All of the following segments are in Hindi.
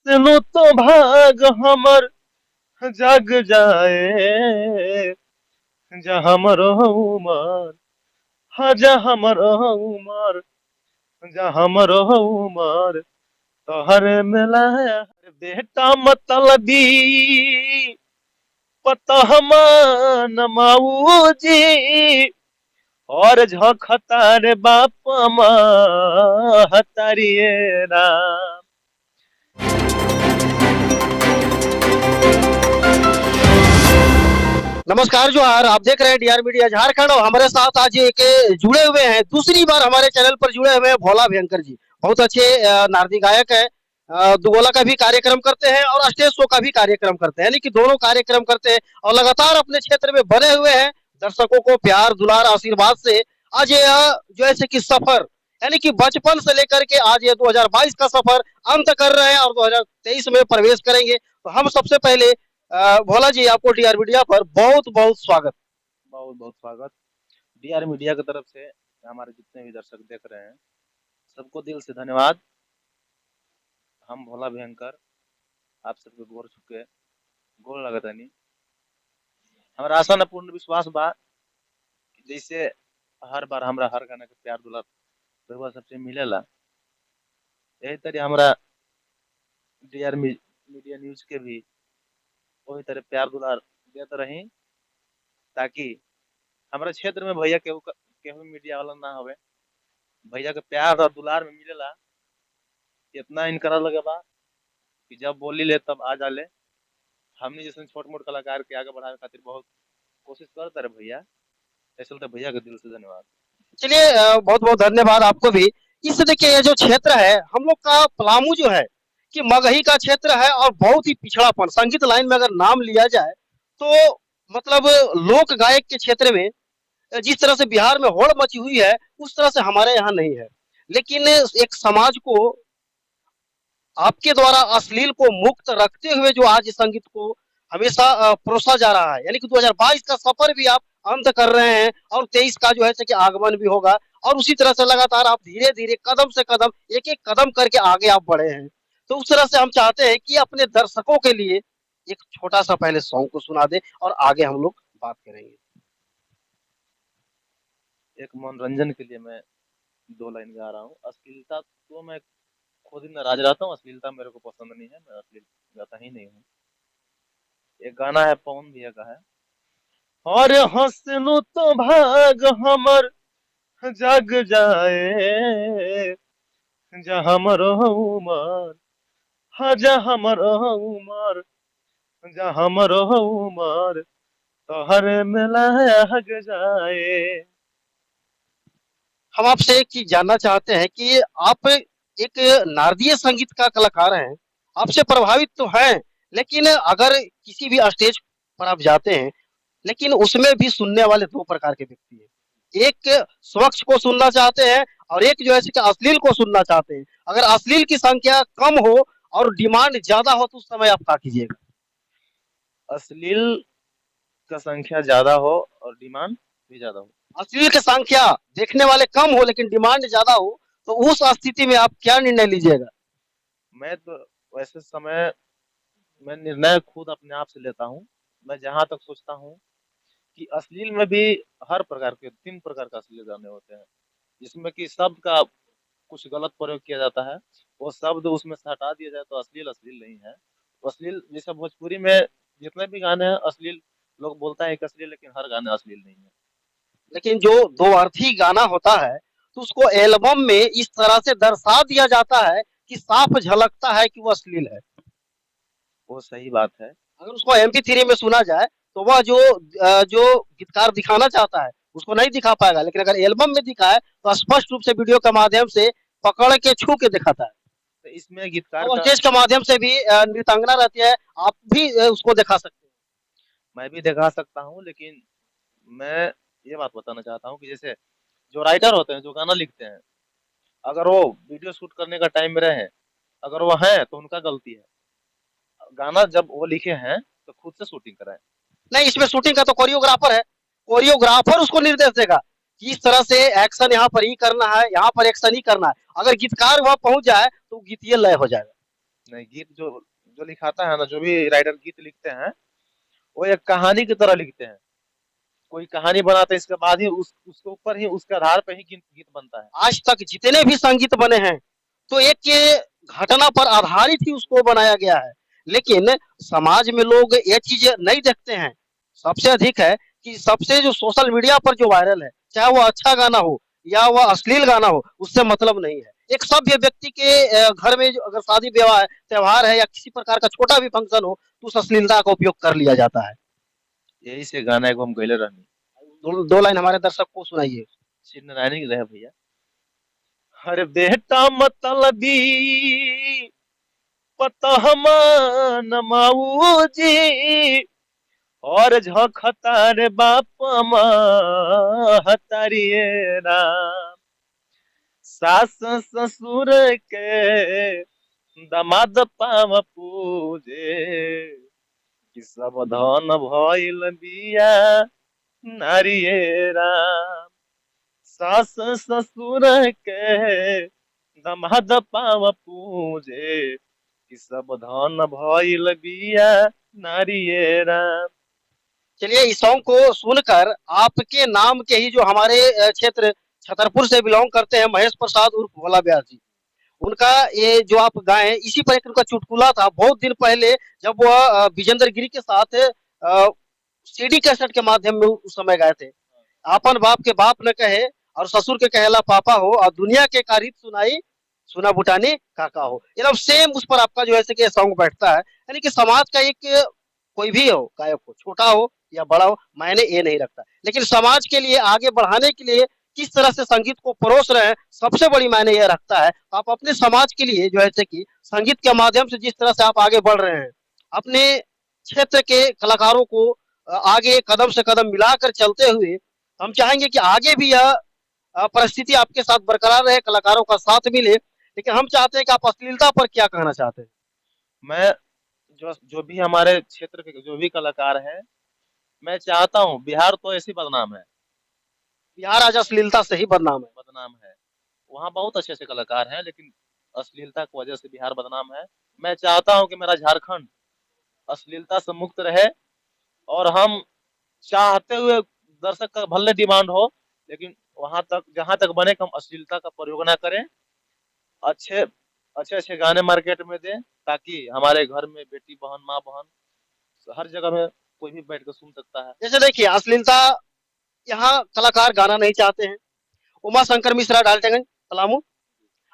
हंसनु तो भाग हमर जग जाए, जहाँ मरो उमर, हाँ जहाँ मरो उमर, जहाँ मरो उमर, तोहर मिला बेटा मतलबी पतहमा नमाऊ जी, और झखतार बाप हतारिये राम। नमस्कार जोहार, आप देख रहे हैं डीआर मीडिया झारखंड और हमारे साथ आज एक जुड़े हुए हैं, दूसरी बार हमारे चैनल पर जुड़े हुए हैं भोला भयंकर जी। बहुत अच्छे नारदी गायक है। दुगोला का भी कार्यक्रम करते हैं और स्टेज शो का भी कार्यक्रम करते हैं, यानी कि दोनों कार्यक्रम करते हैं और लगातार अपने क्षेत्र में बने हुए हैं। दर्शकों को प्यार दुलार आशीर्वाद से आज जो है कि सफर, यानी कि बचपन से लेकर के आज ये 2022 का सफर अंत कर रहे हैं और 2023 में प्रवेश करेंगे। तो हम सबसे पहले भोला जी, आपको डीआर मीडिया पर बहुत बहुत स्वागत। बहुत बहुत स्वागत डीआर मीडिया की तरफ से। हमारे जितने भी दर्शक देख रहे हैं सबको दिल से धन्यवाद। हम भोला भयंकर आप सबके गोर छुके गोर लगतनी। हमारा आशा न पूर्ण विश्वास बा कि जैसे हर बार हमरा हर गाना के प्यार दुलार रउआ सबसे मिलेला, यही तरह हमरा डीआर मीडिया न्यूज के भी वही तरह प्यार दुलार देते रही, ताकि हमारे क्षेत्र में भैया केहू मीडिया वाला ना हवे। भैया के प्यार और दुलार में मिलेला, इतना इनकरा लगे बा कि जब बोली ले तब आ जाले। हमने जैसे छोट मोट कलाकार के आगे बढ़ाने खातिर बहुत कोशिश करते रहे भैया। ऐसे तो भैया के दिल से धन्यवाद। चलिए, बहुत बहुत धन्यवाद आपको भी। इस देखिए, ये जो क्षेत्र है हम लोग का पलामू जो है कि मगही का क्षेत्र है और बहुत ही पिछड़ापन, संगीत लाइन में अगर नाम लिया जाए तो मतलब लोक गायक के क्षेत्र में जिस तरह से बिहार में होड़ मची हुई है उस तरह से हमारे यहाँ नहीं है। लेकिन एक समाज को आपके द्वारा अश्लील को मुक्त रखते हुए जो आज संगीत को हमेशा परोसा जा रहा है, यानी कि 2022 का सफर भी आप अंत कर रहे हैं और 23 का जो है कि आगमन भी होगा और उसी तरह से लगातार आप धीरे धीरे कदम से कदम एक एक कदम करके आगे आप बढ़े हैं। तो उस तरह से हम चाहते हैं कि अपने दर्शकों के लिए एक छोटा सा पहले सॉन्ग को सुना दे और आगे हम लोग बात करेंगे। एक मनोरंजन के लिए मैं 2 लाइन गा रहा हूँ। अश्लीलता तो मैं खुद ही नाराज रहता हूँ, अश्लीलता मेरे को पसंद नहीं है, मैं अश्लील गाता ही नहीं हूँ। एक गाना है पवन भैया का है, और हंसनु तो भाग हमर जग जाए, जहाँ मरो उमर, हाँ जहाँ मरो उमर, जहाँ मरो उमर, तोहर मिला हग जाए। हम आपसे एक चीज जानना चाहते हैं कि आप एक नारदीय संगीत का कलाकार हैं, आपसे प्रभावित तो हैं, लेकिन अगर किसी भी स्टेज पर आप जाते हैं, लेकिन उसमें भी सुनने वाले दो प्रकार के व्यक्ति हैं। एक स्वच्छ को सुनना चाहते हैं और एक जो है कि अश्लील को सुनना चाहते हैं। अगर अश्लील की संख्या कम हो और डिमांड ज्यादा हो तो उस समय आप क्या कीजिएगा? अश्लील का संख्या ज्यादा हो और डिमांड भी ज्यादा हो। अश्लील की संख्या देखने वाले कम हो लेकिन डिमांड ज्यादा हो तो उस स्थिति में आप क्या निर्णय लीजिएगा? मैं तो वैसे समय मैं निर्णय खुद अपने आप से लेता हूँ। मैं जहां तक सोचता हूँ कि अश्लील में भी हर प्रकार के 3 प्रकार का अश्लील गाने होते हैं, जिसमें कि शब्द का कुछ गलत प्रयोग किया जाता है, वो शब्द उसमें से हटा दिया जाए तो अश्लील अश्लील नहीं है। तो अश्लील जैसे भोजपुरी में जितने भी गाने हैं अश्लील, लोग बोलता है कि अश्लील, लेकिन हर गाने अश्लील नहीं है। लेकिन जो दो अर्थी गाना होता है तो उसको एल्बम में इस तरह से दर्शा दिया जाता है कि साफ झलकता है कि वो अश्लील है। वो सही बात है। अगर उसको MP3 में सुना जाए तो वह जो गीतकार दिखाना चाहता है उसको नहीं दिखा पाएगा, लेकिन अगर एल्बम में दिखाए तो स्पष्ट रूप से वीडियो के माध्यम से पकड़ के छू के दिखाता है। तो इसमें गीतकार और का स्टेज के माध्यम से भी नृत्यांगना रहती है, आप भी उसको दिखा सकते हैं। मैं भी दिखा सकता हूँ, लेकिन मैं ये बात बताना चाहता हूँ कि जैसे जो राइटर होते हैं, जो गाना लिखते हैं, अगर वो वीडियो शूट करने का टाइम में रहे, अगर वो हैं तो उनका गलती है। गाना जब वो लिखे हैं तो खुद से शूटिंग कराएं। नहीं, इसमें शूटिंग का तो कोरियोग्राफर है, कोरियोग्राफर उसको निर्देश देगा कि इस तरह से एक्शन यहाँ पर ही करना है, यहाँ पर एक्शन ही करना है। अगर गीतकार वहां पहुंच जाए तो गीतीय लय हो जाएगा। नहीं, गीत जो जो लिखाता है ना, जो भी राइटर गीत लिखते हैं, वो एक कहानी की तरह लिखते हैं। कोई कहानी बनाते हैं, इसके बाद ही उसके ऊपर ही, उसके आधार पे ही गीत गीत बनता है। आज तक जितने भी संगीत बने हैं तो एक ये घटना पर आधारित ही उसको बनाया गया है। लेकिन समाज में लोग ये चीज नहीं देखते हैं। सबसे अधिक है कि सबसे जो सोशल मीडिया पर जो वायरल है, चाहे वो अच्छा गाना हो या वह अश्लील गाना हो, उससे मतलब नहीं है। एक सभ्य व्यक्ति के घर में जो अगर शादी विवाह त्योहार है या किसी प्रकार का छोटा भी फंक्शन हो, तो उस अश्लीलता का उपयोग कर लिया जाता है। यही से गाना एगो हम गैले रहनी। दो लाइन हमारे दर्शक को सुनाइए। श्री नारायण की रहे भैया। हर बेटा मतलबी पता न माऊ जी, और झखतार बाप महतारिये राम। सास ससुर के दमाद पाव पूजे, कि सब धन भइल बिया नारिये राम। सास ससुर के दमाद पाव पूजे, कि सब धन भइल बिया नारिये राम। चलिए इस सॉन्ग को सुनकर आपके नाम के ही जो हमारे क्षेत्र छतरपुर से बिलोंग करते हैं, महेश प्रसाद उर्फ भोला व्यास जी, उनका ये जो आप गाए इसी पर एक उनका चुटकुला था बहुत दिन पहले, जब वह विजेंद्र गिरी के साथ सीडी कैसेट के माध्यम में उस समय गाए थे। आपन बाप के बाप न कहे और ससुर के कहेला पापा हो, और दुनिया के कारित सुनाई सुना बुटानी काका हो। एकदम सेम उस पर आपका जो है कि सॉन्ग बैठता है। यानी कि समाज का एक कोई भी हो, गायक हो, छोटा हो या बड़ा हो, मायने ये नहीं रखता, लेकिन समाज के लिए आगे बढ़ाने के लिए किस तरह से संगीत को परोस रहे हैं, सबसे बड़ी मायने यह रखता है। आप अपने समाज के लिए जो है कि संगीत के माध्यम से जिस तरह से आप आगे बढ़ रहे हैं, अपने क्षेत्र के कलाकारों को आगे कदम से कदम मिलाकर चलते हुए, हम चाहेंगे कि आगे भी यह परिस्थिति आपके साथ बरकरार रहे, कलाकारों का साथ मिले। लेकिन हम चाहते हैं कि आप अश्लीलता पर क्या कहना चाहते हैं? मैं जो जो भी हमारे क्षेत्र के जो भी कलाकार हैं, मैं चाहता हूँ, बिहार तो ऐसी बदनाम है, बिहार आज अश्लीलता से ही बदनाम है। बदनाम है। वहाँ बहुत अच्छे अच्छे कलाकार हैं, लेकिन अश्लीलता की वजह से बिहार बदनाम है। मैं चाहता हूँ कि मेरा झारखंड अश्लीलता से मुक्त रहे, और हम चाहते हुए दर्शक का भले डिमांड हो, लेकिन वहां तक जहां तक बने कि हम अश्लीलता का प्रयोग ना करें। अच्छे अच्छे अच्छे गाने मार्केट में दें, ताकि हमारे घर में बेटी बहन, माँ बहन, हर जगह में कोई भी बैठ कर सुन सकता है। जैसे देखिए अश्लीलता यहाँ कलाकार गाना नहीं चाहते हैं। उमा शंकर मिश्रा डाल्टेगंज पलामू,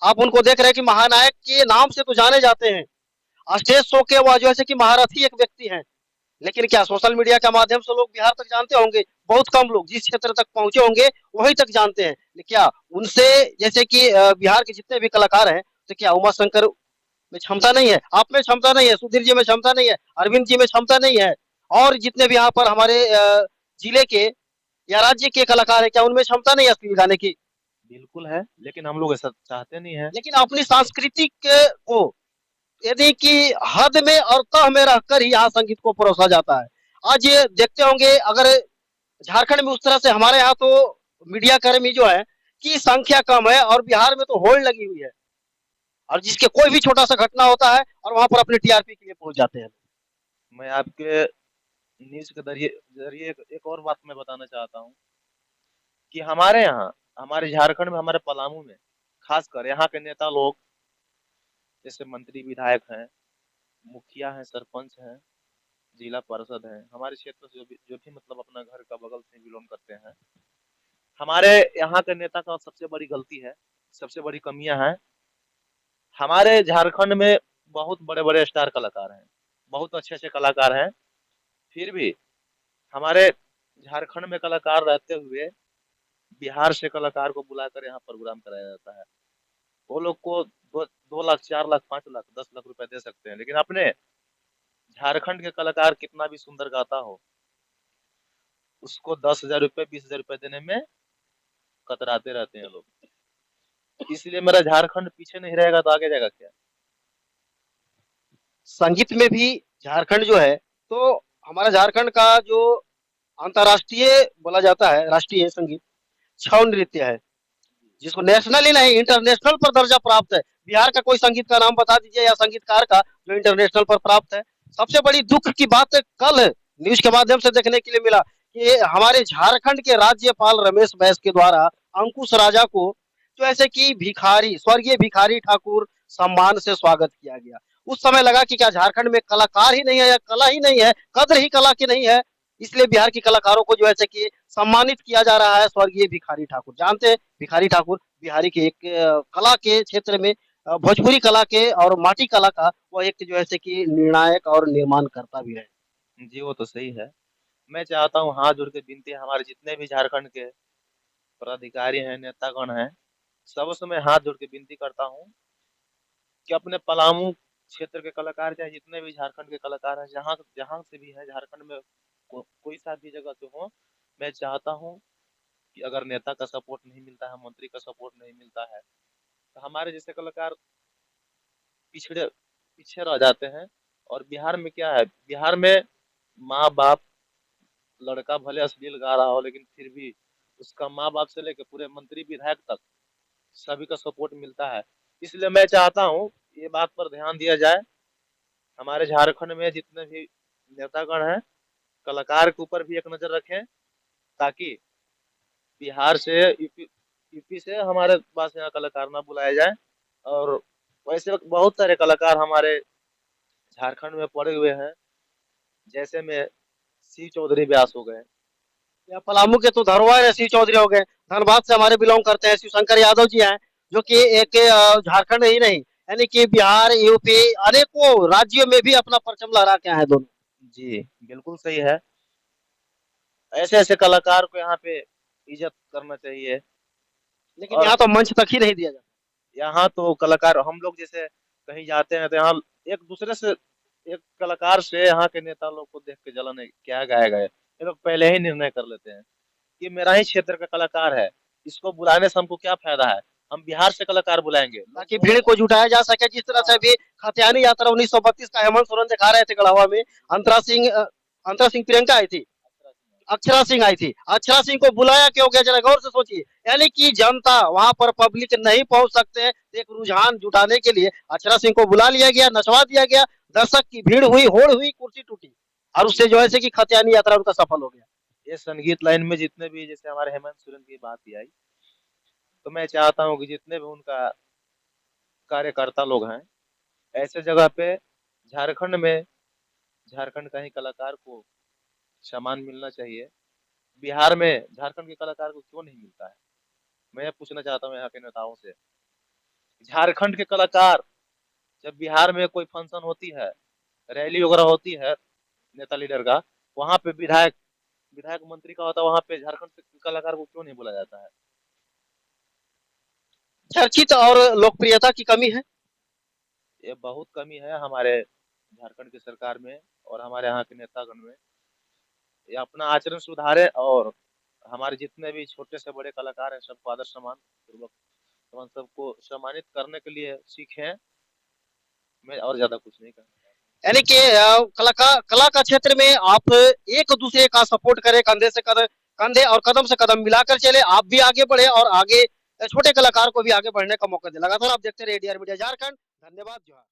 आप उनको देख रहे हैं कि महानायक के नाम से तो जाने जाते हैं। स्टेज शो के वह जो है कि महारथी एक व्यक्ति हैं। लेकिन क्या सोशल मीडिया के माध्यम से लोग बिहार तक जानते होंगे? बहुत कम लोग जिस क्षेत्र तक पहुंचे होंगे वहीं तक जानते हैं। क्या उनसे जैसे कि बिहार के जितने भी कलाकार हैं, तो क्या उमा शंकर में क्षमता नहीं है, आप में क्षमता नहीं है, सुधीर जी में क्षमता नहीं है, अरविंद जी में क्षमता नहीं है, और जितने भी यहाँ पर हमारे जिले के या राज्य के कलाकार है, क्या उनमें क्षमता नहीं है अश्लील गाने की? बिल्कुल है, लेकिन हम लोग ऐसा चाहते नहीं है। लेकिन अपनी सांस्कृतिक को यदि कि हद में और तह में रहकर ही यहाँ संगीत को परोसा जाता है। आज ये देखते होंगे, अगर झारखंड में उस तरह से, हमारे यहाँ तो मीडिया कर्मी जो है की संख्या कम है, और बिहार में तो होड़ लगी हुई है, और जिसके कोई भी छोटा सा घटना होता है और वहां पर अपने टीआरपी के लिए पहुंच जाते हैं। मैं आपके न्यूज के जरिए जरिए एक और बात मैं बताना चाहता हूँ, कि हमारे यहाँ, हमारे झारखंड में, हमारे पलामू में, खासकर यहाँ के नेता लोग, जैसे मंत्री विधायक हैं, मुखिया हैं, सरपंच हैं, जिला पार्षद हैं, हमारे क्षेत्र से जो भी मतलब अपना घर का बगल से बिलोंग करते हैं, हमारे यहाँ के नेता का सबसे बड़ी गलती है, सबसे बड़ी कमियां हैं। हमारे झारखंड में बहुत बड़े बड़े स्टार कलाकार हैं, बहुत अच्छे अच्छे कलाकार हैं, फिर भी हमारे झारखंड में कलाकार रहते हुए बिहार से कलाकार को बुलाकर यहाँ प्रोग्राम कराया जाता है। वो लोग को 2 लाख, 4 लाख, 5 लाख, 10 लाख रुपए दे सकते हैं, लेकिन अपने झारखंड के कलाकार कितना भी सुंदर गाता हो, उसको 10,000 रुपए, 20,000 रुपए देने में कतराते रहते हैं लोग। इसलिए मेरा झारखंड पीछे नहीं रहेगा तो आगे जाएगा क्या? संगीत में भी झारखंड जो है, तो हमारा झारखंड का जो अंतर्राष्ट्रीय बोला जाता है राष्ट्रीय संगीत छऊ नृत्य है। जिसको नेशनल ही नहीं इंटरनेशनल पर दर्जा प्राप्त है। बिहार का कोई संगीत का नाम बता दीजिए या संगीतकार का जो इंटरनेशनल पर प्राप्त है। सबसे बड़ी दुख की बात कल न्यूज के माध्यम से देखने के लिए मिला कि हमारे झारखंड के राज्यपाल रमेश बैस के द्वारा अंकुश राजा को जो ऐसे कि भिखारी स्वर्गीय भिखारी ठाकुर सम्मान से स्वागत किया गया। उस समय लगा कि क्या झारखंड में कलाकार ही नहीं है या कला ही नहीं है, कद्र ही कला की नहीं है, इसलिए बिहार के कलाकारों को जो ऐसे कि सम्मानित किया जा रहा है स्वर्गीय भिखारी ठाकुर। जानते हैं भिखारी ठाकुर बिहारी के एक कला के क्षेत्र में भोजपुरी कला के और माटी कला का वो एक जो ऐसे कि निर्णायक और निर्माण करता भी है। जी, वो तो सही है। मैं चाहता हूँ हाथ जोड़ के विनती है हमारे जितने भी झारखंड के पदाधिकारी हैं, नेतागण हैं, सबसे मैं हाथ जोड़ के विनती करता हूँ कि अपने पलामू क्षेत्र के कलाकार चाहे जितने भी झारखंड के कलाकार हैं, जहाँ जहाँ से भी हैं झारखंड में कोई सा भी जगह से हो, मैं चाहता हूँ कि अगर नेता का सपोर्ट नहीं मिलता है, मंत्री का सपोर्ट नहीं मिलता है, तो हमारे जैसे कलाकार पिछड़े पीछे रह जाते हैं। और बिहार में क्या है, बिहार में माँ बाप, लड़का भले अश्लील गा रहा हो लेकिन फिर भी उसका माँ बाप से लेकर पूरे मंत्री विधायक तक सभी का सपोर्ट मिलता है। इसलिए मैं चाहता हूँ ये बात पर ध्यान दिया जाए, हमारे झारखंड में जितने भी नेतागण हैं कलाकार के ऊपर भी एक नजर रखें, ताकि बिहार से यूपी से हमारे पास यहाँ कलाकार ना बुलाए जाए। और वैसे बहुत सारे कलाकार हमारे झारखंड में पड़े हुए हैं, जैसे में सी चौधरी व्यास हो गए। या पलामू के तो धरोहर है, सी चौधरी हो गए, धनबाद से हमारे बिलोंग करते हैं शिवशंकर यादव जी हैं, जो कि एक झारखंड ही नहीं यानी कि बिहार यूपी अनेकों राज्यों में भी अपना परचम लहरा के आए हैं दोनों। जी, बिल्कुल सही है। ऐसे ऐसे कलाकार को यहाँ पे इज्जत करना चाहिए। लेकिन और यहाँ तो मंच तक ही नहीं दिया जाता। यहाँ तो कलाकार हम लोग जैसे कहीं जाते हैं तो यहाँ एक दूसरे से एक कलाकार से यहाँ के नेता लोग को देख के जलन है, क्या गाया गया, ये लोग पहले ही निर्णय कर लेते हैं कि मेरा ही क्षेत्र का कलाकार है, इसको बुलाने से हमको क्या फायदा है, हम बिहार से कलाकार बुलाएंगे। ताकि भीड़ को जुटाया जा सके, जिस तरह से अभी खतियानी यात्रा 1932 का हेमंत सोरेन दिखा रहे थे गढ़वा में। अंतरा सिंह प्रियंका आई थी, अक्षरा सिंह आई थी, अक्षरा सिंह को बुलाया क्यों गया जरा गौर से सोचिए। यानी कि जनता वहां पर पब्लिक नहीं पहुंच सकते, एक रुझान जुटाने के लिए अक्षरा सिंह को बुला लिया गया, नचवा दिया गया, दर्शक की भीड़ हुई, होड़ हुई, कुर्सी टूटी और उससे जो है कि खतियानी यात्रा उनका सफल हो गया। ये संगीत लाइन में जितने भी जैसे हमारे हेमंत सोरेन की बात ही आई, तो मैं चाहता हूँ कि जितने भी उनका कार्यकर्ता लोग हैं, ऐसे जगह पे झारखंड में झारखंड का ही कलाकार को सम्मान मिलना चाहिए। बिहार में झारखंड के कलाकार को क्यों नहीं मिलता है, मैं ये पूछना चाहता हूँ यहाँ के नेताओं से। झारखंड के कलाकार जब बिहार में कोई फंक्शन होती है, रैली वगैरह होती है नेता लीडर का, वहाँ पे विधायक विधायक मंत्री का होता है, वहाँ पे झारखंड के कलाकार को क्यों नहीं बुलाया जाता है। चर्चित और लोकप्रियता की कमी है। ये बहुत कमी है हमारे झारखंड की सरकार में और हमारे यहाँ के नेतागण में। ये अपना आचरण सुधारे और हमारे जितने भी छोटे से बड़े कलाकार हैं सबको आदर सम्मान पूर्वक हम सबको सम्मानित करने के लिए सीखें। मैं और ज्यादा कुछ नहीं कहना चाहता। यानी कि कला का क्षेत्र में आप एक दूसरे का सपोर्ट करें, कंधे से कंधे और कदम से कदम मिलाकर चले, आप भी आगे बढ़े और आगे छोटे कलाकार को भी आगे बढ़ने का मौका दे। लगातार आप देखते रहिए ADR मीडिया झारखंड। धन्यवाद। जोहार।